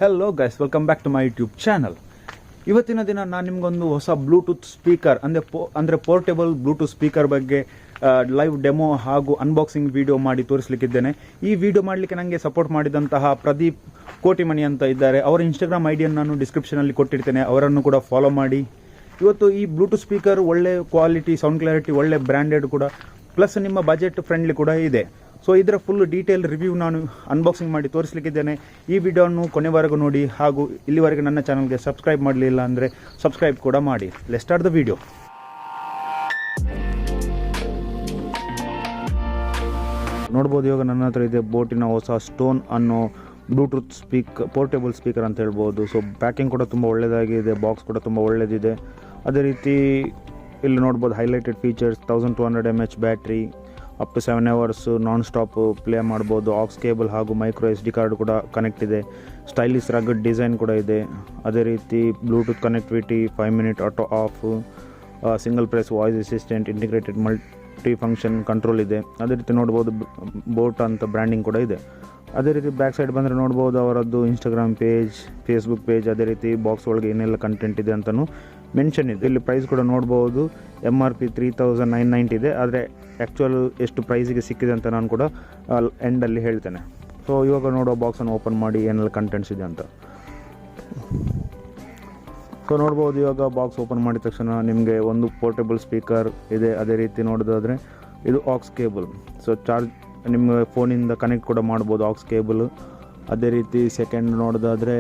Hello guys, welcome back to my YouTube channel. ಇವತ್ತಿನ ದಿನ ನಾನು ನಿಮಗೊಂದು ಹೊಸ ಬ್ಲೂಟೂತ್ ಸ್ಪೀಕರ್ ಅಂದರೆ ಪೋರ್ಟೇಬಲ್ ಬ್ಲೂಟೂತ್ ಸ್ಪೀಕರ್ ಬಗ್ಗೆ ಲೈವ್ ಡೆಮೋ ಹಾಗೂ ಅನ್ಬಾಕ್ಸಿಂಗ್ ವಿಡಿಯೋ ಮಾಡಿ ತೋರಿಸಲಿಕ್ಕಿದ್ದೇನೆ. ಈ ವಿಡಿಯೋ ಮಾಡಲಿಕ್ಕೆ ನನಗೆ ಸಪೋರ್ಟ್ ಮಾಡಿದಂತಹ ಪ್ರದೀಪ್ ಕೋಟಿಮನಿ ಅಂತ ಇದ್ದಾರೆ. ಅವರ ಇನ್ಸ್ಟಾಗ್ರಾಮ್ ಐಡಿಯನ್ನು ನಾನು ಡಿಸ್ಕ್ರಿಪ್ಷನಲ್ಲಿ ಕೊಟ್ಟಿರ್ತೇನೆ, ಅವರನ್ನು ಕೂಡ ಫಾಲೋ ಮಾಡಿ. ಇವತ್ತು ಈ ಬ್ಲೂಟೂತ್ ಸ್ಪೀಕರ್ ಒಳ್ಳೆ ಕ್ವಾಲಿಟಿ, ಸೌಂಡ್ ಕ್ಲಾರಿಟಿ, ಒಳ್ಳೆ ಬ್ರ್ಯಾಂಡೆಡ್ ಕೂಡ, ಪ್ಲಸ್ ನಿಮ್ಮ ಬಜೆಟ್ ಫ್ರೆಂಡ್ಲಿ ಕೂಡ ಇದೆ. ಸೊ ಇದರ ಫುಲ್ ಡೀಟೇಲ್ ರಿವ್ಯೂ ನಾನು ಅನ್ಬಾಕ್ಸಿಂಗ್ ಮಾಡಿ ತೋರಿಸಲಿಕ್ಕಿದ್ದೇನೆ. ಈ ವಿಡಿಯೋವನ್ನು ಕೊನೆವರೆಗೂ ನೋಡಿ, ಹಾಗೂ ಇಲ್ಲಿವರೆಗೆ ನನ್ನ ಚಾನಲ್ಗೆ ಸಬ್ಸ್ಕ್ರೈಬ್ ಮಾಡಲಿಲ್ಲ ಅಂದರೆ ಸಬ್ಸ್ಕ್ರೈಬ್ ಕೂಡ ಮಾಡಿ. Let's start the video. ನೋಡ್ಬೋದು, ಇವಾಗ ನನ್ನ ಹತ್ರ ಇದೆ ಬೋಟಿನ ಹೊಸ ಸ್ಟೋನ್ ಅನ್ನೋ ಬ್ಲೂಟೂತ್ ಪೋರ್ಟೇಬಲ್ ಸ್ಪೀಕರ್ ಅಂತ ಹೇಳ್ಬೋದು. ಸೊ ಪ್ಯಾಕಿಂಗ್ ಕೂಡ ತುಂಬ ಒಳ್ಳೆಯದಾಗಿದೆ, ಬಾಕ್ಸ್ ಕೂಡ ತುಂಬ ಒಳ್ಳೆಯದಿದೆ. ಅದೇ ರೀತಿ ಇಲ್ಲಿ ನೋಡ್ಬೋದು highlighted features, 1200 mAh battery, up to 7 hours non stop play ಮಾಡ್ಬೋದು. ಆಕ್ಸ್ ಕೇಬಲ್ ಹಾಗೂ ಮೈಕ್ರೋ SD ಕಾರ್ಡ್ ಕೂಡ ಕನೆಕ್ಟ್ ಇದೆ. ಸ್ಟೈಲಿಶ್ ರಗಡ್ ಡಿಸೈನ್ ಕೂಡ ಇದೆ. ಅದೇ ರೀತಿ Bluetooth connectivity, 5 minute auto off, single press voice assistant, integrated multi function control ಇದೆ. ಅದೇ ರೀತಿ ನೋಡ್ಬೋದು ಬೋಟ್ ಅಂತ ಬ್ರ್ಯಾಂಡಿಂಗ್ ಕೂಡ ಇದೆ. ಅದೇ ರೀತಿ ಬ್ಯಾಕ್ ಸೈಡ್ ಬಂದರೆ ನೋಡ್ಬೋದು ಅವರದ್ದು ಇನ್ಸ್ಟಾಗ್ರಾಮ್ ಪೇಜ್, ಫೇಸ್ಬುಕ್ ಪೇಜ್, ಅದೇ ರೀತಿ ಬಾಕ್ಸ್ ಒಳಗೆ ಏನೆಲ್ಲ ಕಂಟೆಂಟ್ ಇದೆ ಅಂತಲೂ ಮೆನ್ಷನ್ ಇದೆ. ಇಲ್ಲಿ ಪ್ರೈಸ್ ಕೂಡ ನೋಡ್ಬೋದು, MRP 3990 ಇದೆ. ಆದರೆ ಆ್ಯಕ್ಚುಯಲ್ ಎಷ್ಟು ಪ್ರೈಸಿಗೆ ಸಿಕ್ಕಿದೆ ಅಂತ ನಾನು ಕೂಡ ಎಂಡಲ್ಲಿ ಹೇಳ್ತೇನೆ. ಸೊ ಇವಾಗ ನೋಡೋ ಬಾಕ್ಸನ್ನು ಓಪನ್ ಮಾಡಿ ಏನೆಲ್ಲ ಕಂಟೆಂಟ್ಸ್ ಇದೆ ಅಂತ. ಸೊ ನೋಡ್ಬೋದು, ಇವಾಗ ಬಾಕ್ಸ್ ಓಪನ್ ಮಾಡಿದ ತಕ್ಷಣ ನಿಮಗೆ ಒಂದು ಪೋರ್ಟೇಬಲ್ ಸ್ಪೀಕರ್ ಇದೆ. ಅದೇ ರೀತಿ ನೋಡೋದಾದರೆ ಇದು ಆಕ್ಸ್ ಕೇಬಲ್, ಸೊ ಚಾರ್ಜ್ ನಿಮ್ಮ ಫೋನಿಂದ ಕನೆಕ್ಟ್ ಕೂಡ ಮಾಡ್ಬೋದು ಆಕ್ಸ್ ಕೇಬಲ್. ಅದೇ ರೀತಿ ಸೆಕೆಂಡ್ ನೋಡೋದಾದರೆ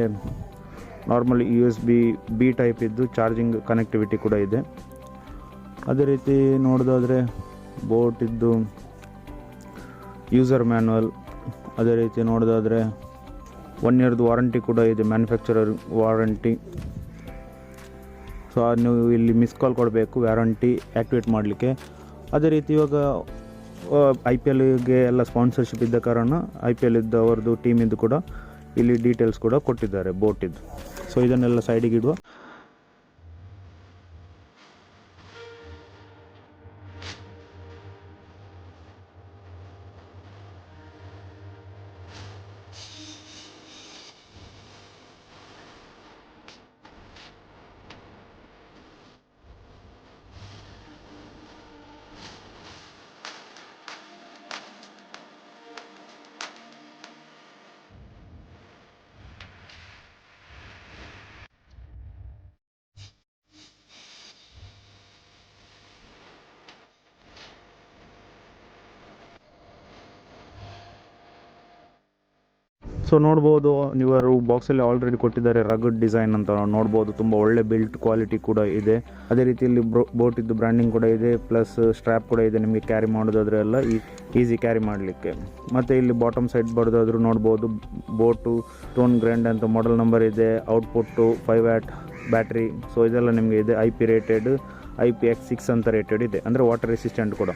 ನಾರ್ಮಲ್ USB-B ಟೈಪ್ ಇದ್ದು ಚಾರ್ಜಿಂಗ್ ಕನೆಕ್ಟಿವಿಟಿ ಕೂಡ ಇದೆ. ಅದೇ ರೀತಿ ನೋಡೋದಾದರೆ ಬೋಟ್ ಇದ್ದು ಯೂಸರ್ ಮ್ಯಾನ್ಯಲ್. ಅದೇ ರೀತಿ ನೋಡೋದಾದರೆ 1 yearದು ವಾರಂಟಿ ಕೂಡ ಇದೆ, ಮ್ಯಾನುಫ್ಯಾಕ್ಚರರ್ ವಾರಂಟಿ. ಸೊ ನೀವು ಇಲ್ಲಿ ಮಿಸ್ ಕಾಲ್ ಕೊಡಬೇಕು ವ್ಯಾರಂಟಿ ಆ್ಯಕ್ಟಿವೇಟ್ ಮಾಡಲಿಕ್ಕೆ. ಅದೇ ರೀತಿ ಇವಾಗ IPLಗೆ ಎಲ್ಲ ಸ್ಪಾನ್ಸರ್ಶಿಪ್ ಇದ್ದ ಕಾರಣ IPL ಇದ್ದವರದ್ದು ಟೀಮಿದ್ದು ಕೂಡ ಇಲ್ಲಿ ಡೀಟೇಲ್ಸ್ ಕೂಡ ಕೊಟ್ಟಿದ್ದಾರೆ ಬೋಟಿದ್ದು. ಸೊ ಇದನ್ನೆಲ್ಲ ಸೈಡಿಗೆ ಇಡುವ. ಸೊ ನೋಡ್ಬೋದು, ಇವರು ಬಾಕ್ಸಲ್ಲಿ ಆಲ್ರೆಡಿ ಕೊಟ್ಟಿದ್ದಾರೆ ರಗಡ್ ಡಿಸೈನ್ ಅಂತ ನೋಡ್ಬೋದು. ತುಂಬ ಒಳ್ಳೆ ಬಿಲ್ಟ್ ಕ್ವಾಲಿಟಿ ಕೂಡ ಇದೆ. ಅದೇ ರೀತಿಯಲ್ಲಿ ಬೋಟಿದ್ದು ಬ್ರ್ಯಾಂಡಿಂಗ್ ಕೂಡ ಇದೆ, ಪ್ಲಸ್ ಸ್ಟ್ರ್ಯಾಪ್ ಕೂಡ ಇದೆ. ನಿಮಗೆ ಕ್ಯಾರಿ ಮಾಡೋದಾದ್ರೆ ಎಲ್ಲ ಈಸಿ ಕ್ಯಾರಿ ಮಾಡಲಿಕ್ಕೆ. ಮತ್ತು ಇಲ್ಲಿ ಬಾಟಮ್ ಸೈಡ್ ಬರೋದಾದ್ರೂ ನೋಡ್ಬೋದು ಬೋಟು ಸ್ಟೋನ್ ಗ್ರ್ಯಾಂಡ್ ಅಂತ ಮಾಡೆಲ್ ನಂಬರ್ ಇದೆ. Output 5 watt battery. ಸೊ ಇದೆಲ್ಲ ನಿಮಗೆ ಇದೆ. IP ರೇಟೆಡ್, IPX6 ಅಂತ ರೇಟೆಡ್ ಇದೆ, ಅಂದರೆ ವಾಟರ್ ರೆಸಿಸ್ಟೆಂಟ್ ಕೂಡ.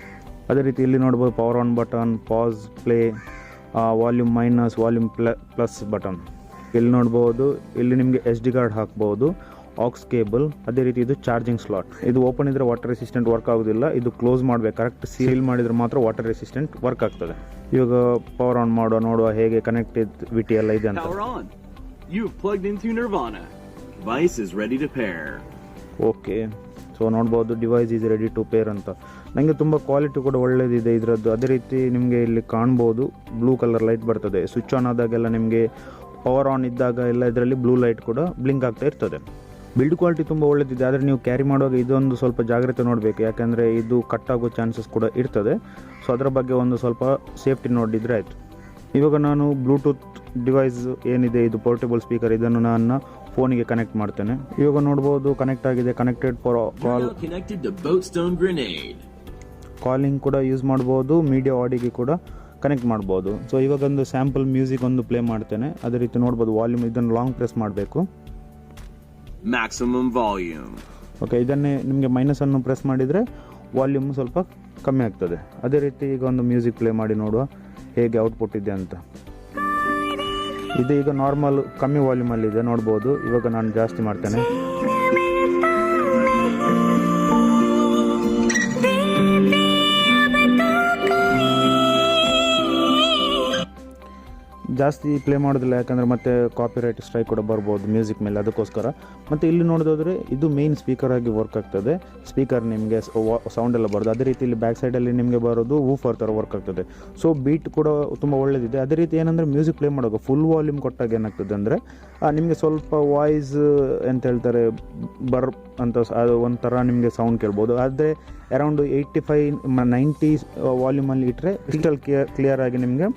ಅದೇ ರೀತಿ ಇಲ್ಲಿ ನೋಡ್ಬೋದು power on button, pass, play, volume minus, volume plus button. ಇಲ್ಲಿ ನೋಡ್ಬೋದು, ಇಲ್ಲಿ ನಿಮಗೆ SD ಕಾರ್ಡ್ ಹಾಕ್ಬೋದು, ಆಕ್ಸ್ ಕೇಬಲ್. ಅದೇ ರೀತಿ ಇದು ಚಾರ್ಜಿಂಗ್ ಸ್ಲಾಟ್. ಇದು ಓಪನ್ ಇದ್ದರೆ ವಾಟರ್ ರೆಸಿಸ್ಟೆಂಟ್ ವರ್ಕ್ ಆಗೋದಿಲ್ಲ, ಇದು ಕ್ಲೋಸ್ ಮಾಡಬೇಕು. ಕರೆಕ್ಟ್ ಸೀಲ್ ಮಾಡಿದರೆ ಮಾತ್ರ ವಾಟರ್ ರೆಸಿಸ್ಟೆಂಟ್ ವರ್ಕ್ ಆಗ್ತದೆ. ಇವಾಗ ಪವರ್ ಆನ್ ನೋಡುವ ಹೇಗೆ ಕನೆಕ್ಟಿವಿಟಿ ಎಲ್ಲ ಇದೆ ಅಂತ. ಓಕೆ, ಸೊ ನೋಡ್ಬೋದು device is ready to pair ಅಂತ. ನನಗೆ ತುಂಬ ಕ್ವಾಲಿಟಿ ಕೂಡ ಒಳ್ಳೆಯದಿದೆ ಇದರದ್ದು. ಅದೇ ರೀತಿ ನಿಮಗೆ ಇಲ್ಲಿ ಕಾಣ್ಬೋದು ಬ್ಲೂ ಕಲರ್ ಲೈಟ್ ಬರ್ತದೆ. ಸ್ವಿಚ್ ಆನ್ ಆದಾಗೆಲ್ಲ ನಿಮಗೆ ಪವರ್ ಆನ್ ಇದ್ದಾಗ ಎಲ್ಲ ಇದರಲ್ಲಿ ಬ್ಲೂ ಲೈಟ್ ಕೂಡ ಬ್ಲಿಂಕ್ ಆಗ್ತಾ ಇರ್ತದೆ. ಬಿಲ್ಡ್ ಕ್ವಾಲಿಟಿ ತುಂಬ ಒಳ್ಳೆಯದಿದೆ. ಆದರೆ ನೀವು ಕ್ಯಾರಿ ಮಾಡುವಾಗ ಇದೊಂದು ಸ್ವಲ್ಪ ಜಾಗ್ರತೆ ನೋಡಬೇಕು, ಯಾಕೆಂದರೆ ಇದು ಕಟ್ ಆಗೋ ಚಾನ್ಸಸ್ ಕೂಡ ಇರ್ತದೆ. ಸೊ ಅದರ ಬಗ್ಗೆ ಒಂದು ಸ್ವಲ್ಪ ಸೇಫ್ಟಿ ನೋಡಿದರೆ ಆಯಿತು. ಇವಾಗ ನಾನು ಬ್ಲೂಟೂತ್ ಡಿವೈಸ್ ಏನಿದೆ, ಇದು ಪೋರ್ಟೇಬಲ್ ಸ್ಪೀಕರ್, ಇದನ್ನು ನಾನು ಫೋನಿಗೆ ಕನೆಕ್ಟ್ ಮಾಡ್ತೇನೆ. ಇವಾಗ ನೋಡ್ಬೋದು ಕನೆಕ್ಟ್ ಆಗಿದೆ. ಕನೆಕ್ಟೆಡ್ ಫಾರ್ ಕಾಲಿಂಗ್ ಕೂಡ ಯೂಸ್ ಮಾಡ್ಬೋದು, ಮೀಡಿಯಾ ಆಡಿಯೋಗೆ ಕೂಡ ಕನೆಕ್ಟ್ ಮಾಡ್ಬೋದು. ಸೊ ಇವಾಗ ಒಂದು ಸ್ಯಾಂಪಲ್ ಮ್ಯೂಸಿಕ್ ಒಂದು ಪ್ಲೇ ಮಾಡ್ತೇನೆ. ಅದೇ ರೀತಿ ನೋಡ್ಬೋದು ವಾಲ್ಯೂಮ್, ಇದನ್ನು ಲಾಂಗ್ ಪ್ರೆಸ್ ಮಾಡಬೇಕು, ಮ್ಯಾಕ್ಸಿಮಮ್ ವಾಲ್ಯೂಮ್. ಓಕೆ, ಇದನ್ನೇ ನಿಮಗೆ ಮೈನಸನ್ನು ಪ್ರೆಸ್ ಮಾಡಿದರೆ ವಾಲ್ಯೂಮ್ ಸ್ವಲ್ಪ ಕಮ್ಮಿ ಆಗ್ತದೆ. ಅದೇ ರೀತಿ ಈಗ ಒಂದು ಮ್ಯೂಸಿಕ್ ಪ್ಲೇ ಮಾಡಿ ನೋಡುವ ಹೇಗೆ ಔಟ್ಪುಟ್ ಇದೆ ಅಂತ. ಇದು ಈಗ ನಾರ್ಮಲ್ ಕಮ್ಮಿ ವಾಲ್ಯೂಮಲ್ಲಿದೆ ನೋಡ್ಬೋದು. ಇವಾಗ ನಾನು ಜಾಸ್ತಿ ಮಾಡ್ತೇನೆ. ಜಾಸ್ತಿ ಪ್ಲೇ ಮಾಡೋದಿಲ್ಲ, ಯಾಕಂದರೆ ಮತ್ತೆ ಕಾಪಿರೈಟ್ ಸ್ಟ್ರೈಕ್ ಕೂಡ ಬರ್ಬೋದು ಮ್ಯೂಸಿಕ್ ಮೇಲೆ, ಅದಕ್ಕೋಸ್ಕರ. ಮತ್ತು ಇಲ್ಲಿ ನೋಡೋದಾದರೆ ಇದು ಮೇನ್ ಸ್ಪೀಕರ್ ಆಗಿ ವರ್ಕ್ ಆಗ್ತದೆ. ಸ್ಪೀಕರ್ ನಿಮಗೆ ಸೌಂಡ್ ಎಲ್ಲ ಬರೋದು. ಅದೇ ರೀತಿ ಇಲ್ಲಿ ಬ್ಯಾಕ್ ಸೈಡಲ್ಲಿ ನಿಮಗೆ ಬರೋದು ವೂಫರ್ ಥರ ವರ್ಕ್ ಆಗ್ತದೆ. ಸೊ ಬೀಟ್ ಕೂಡ ತುಂಬ ಒಳ್ಳೆಯದಿದೆ. ಅದೇ ರೀತಿ ಏನಂದರೆ ಮ್ಯೂಸಿಕ್ ಪ್ಲೇ ಮಾಡುವಾಗ ಫುಲ್ ವಾಲ್ಯೂಮ್ ಕೊಟ್ಟಾಗ ಏನಾಗ್ತದೆ ಅಂದರೆ ನಿಮಗೆ ಸ್ವಲ್ಪ ವಾಯ್ಸ್ ಎಂತ ಹೇಳ್ತಾರೆ ಅಂತ ಅದು ಒಂಥರ ನಿಮಗೆ ಸೌಂಡ್ ಕೇಳ್ಬೋದು. ಆದರೆ ಅರೌಂಡ್ 85-90 ವಾಲ್ಯೂಮಲ್ಲಿ ಇಟ್ಟರೆ ಕ್ರಿಸ್ಟಲ್ ಕ್ಲಿಯರ್ ಆಗಿ ನಿಮಗೆ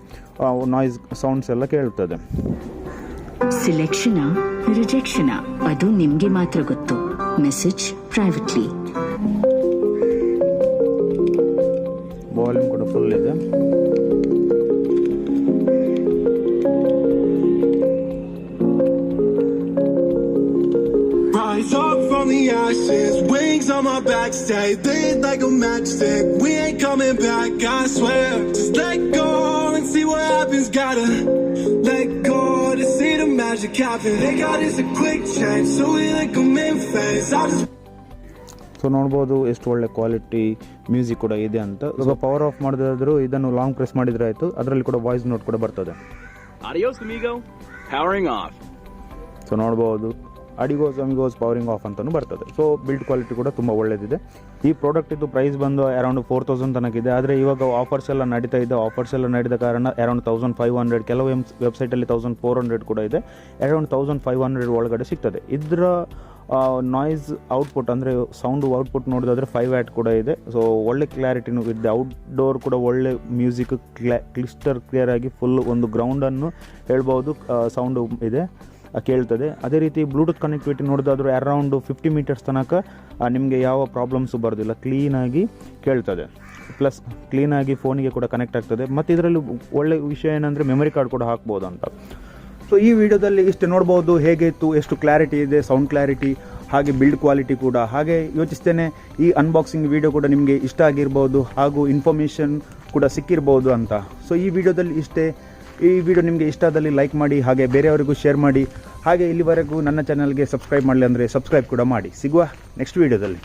ನಾಯ್ಸ್ ಸೌಂಡ್ಸ್ ಎಲ್ಲ ಕೇಳ್ತದೆ. ಸಿಲೆಕ್ಷನ್ ರಿಜೆಕ್ಷನ್ ಅದು ನಿಮಗೆ ಮಾತ್ರ ಗೊತ್ತು. Message privately. ವಾಲ್ಯೂಮ್ ಕೂಡ ಫುಲ್ ಇದೆ. Rise up from the ashes, wings on my back, stay lit like a matchstick. We ain't coming back, I swear. Just let go and see what happens. Gotta let go to see the magic happen. They got us a quick change, so we like them in phase. I just so ನೋಡ್ಬೋದು ಎಷ್ಟು ಒಳ್ಳೆ quality music ಕೂಡ ಇದೆ ಅಂತ. ಇವಾಗ power of ಮಾಡೋದಾದರೂ ಇದನ್ನು long press ಮಾಡಿದರೆ ಆಯಿತು, ಅದರಲ್ಲಿ ಕೂಡ ವಾಯ್ಸ್ ನೋಟ್ ಕೂಡ ಬರ್ತದೆ. Adios amigo, powering off. So ನೋಡ್ಬೋದು ಅಮಿಗೋಸ್ ಪವರಿಂಗ್ ಆಫ್ ಅಂತಲೂ ಬರ್ತದೆ. ಸೊ ಬಿಲ್ಡ್ ಕ್ವಾಲಿಟಿ ಕೂಡ ತುಂಬ ಒಳ್ಳೆಯದಿದೆ. ಈ ಪ್ರಾಡಕ್ಟ್ ಇದು ಪ್ರೈಸ್ ಬಂದು ಅರೌಂಡ್ 4000 ತನಕಿದೆ. ಆದರೆ ಇವಾಗ ಆಫರ್ಸ್ ಎಲ್ಲ ನಡೀತಾ ಇದೆ. ಆಫರ್ಸ್ ಎಲ್ಲ ನಡೆದ ಕಾರಣ ಅರೌಂಡ್ 1500, ಕೆಲವು ವೆಬ್ಸೈಟಲ್ಲಿ 1400 ಕೂಡ ಇದೆ. ಅರೌಂಡ್ 1500 ಒಳಗಡೆ ಸಿಗ್ತದೆ. ಇದರ ನಾಯ್ಸ್ ಔಟ್ಪುಟ್ ಅಂದರೆ ಸೌಂಡ್ ಔಟ್ಪುಟ್ ನೋಡೋದಾದರೆ 5 ವ್ಯಾಟ್ ಕೂಡ ಇದೆ. ಸೊ ಒಳ್ಳೆ ಕ್ಲಾರಿಟಿನೂ ಇದೆ. ಔಟ್ಡೋರ್ ಕೂಡ ಒಳ್ಳೆ ಮ್ಯೂಸಿಕ್ ಕ್ಲಿಸ್ಟರ್ ಕ್ಲಿಯರ್ ಆಗಿ ಫುಲ್ ಒಂದು ಗ್ರೌಂಡನ್ನು ಹೇಳ್ಬೋದು ಸೌಂಡು ಇದೆ ಕೇಳ್ತದೆ. ಅದೇ ರೀತಿ ಬ್ಲೂಟೂತ್ ಕನೆಕ್ಟಿವಿಟಿ ನೋಡೋದಾದರೂ ಅರೌಂಡ್ 50 ಮೀಟರ್ಸ್ ತನಕ ನಿಮಗೆ ಯಾವ ಪ್ರಾಬ್ಲಮ್ಸು ಬರೋದಿಲ್ಲ, ಕ್ಲೀನಾಗಿ ಕೇಳ್ತದೆ. ಪ್ಲಸ್ ಕ್ಲೀನಾಗಿ ಫೋನಿಗೆ ಕೂಡ ಕನೆಕ್ಟ್ ಆಗ್ತದೆ. ಮತ್ತು ಇದರಲ್ಲಿ ಒಳ್ಳೆ ವಿಷಯ ಏನಂದರೆ ಮೆಮೊರಿ ಕಾರ್ಡ್ ಕೂಡ ಹಾಕ್ಬೋದು ಅಂತ. ಸೊ ಈ ವಿಡಿಯೋದಲ್ಲಿ ಇಷ್ಟು ನೋಡ್ಬೋದು ಹೇಗೆ ಇತ್ತು, ಎಷ್ಟು ಕ್ಲಾರಿಟಿ ಇದೆ, ಸೌಂಡ್ ಕ್ಲಾರಿಟಿ ಹಾಗೆ ಬಿಲ್ಡ್ ಕ್ವಾಲಿಟಿ ಕೂಡ. ಹಾಗೆ ಯೋಚಿಸ್ತೇನೆ ಈ ಅನ್ಬಾಕ್ಸಿಂಗ್ ವಿಡಿಯೋ ಕೂಡ ನಿಮಗೆ ಇಷ್ಟ ಆಗಿರ್ಬೋದು ಹಾಗೂ ಇನ್ಫಾರ್ಮೇಷನ್ ಕೂಡ ಸಿಕ್ಕಿರ್ಬೋದು ಅಂತ. ಸೊ ಈ ವಿಡಿಯೋದಲ್ಲಿ ಇಷ್ಟೇ. ಈ ವಿಡಿಯೋ ನಿಮಗೆ ಇಷ್ಟ ಆದಲ್ಲಿ ಲೈಕ್ ಮಾಡಿ, ಹಾಗೆ ಬೇರೆಯವರಿಗೂ ಶೇರ್ ಮಾಡಿ. ಹಾಗೆ ಇಲ್ಲಿವರೆಗೂ ನನ್ನ ಚಾನಲ್ಗೆ ಸಬ್ಸ್ಕ್ರೈಬ್ ಮಾಡಲಿ ಅಂದರೆ ಸಬ್ಸ್ಕ್ರೈಬ್ ಕೂಡ ಮಾಡಿ. ಸಿಗುವ ನೆಕ್ಸ್ಟ್ ವಿಡಿಯೋದಲ್ಲಿ.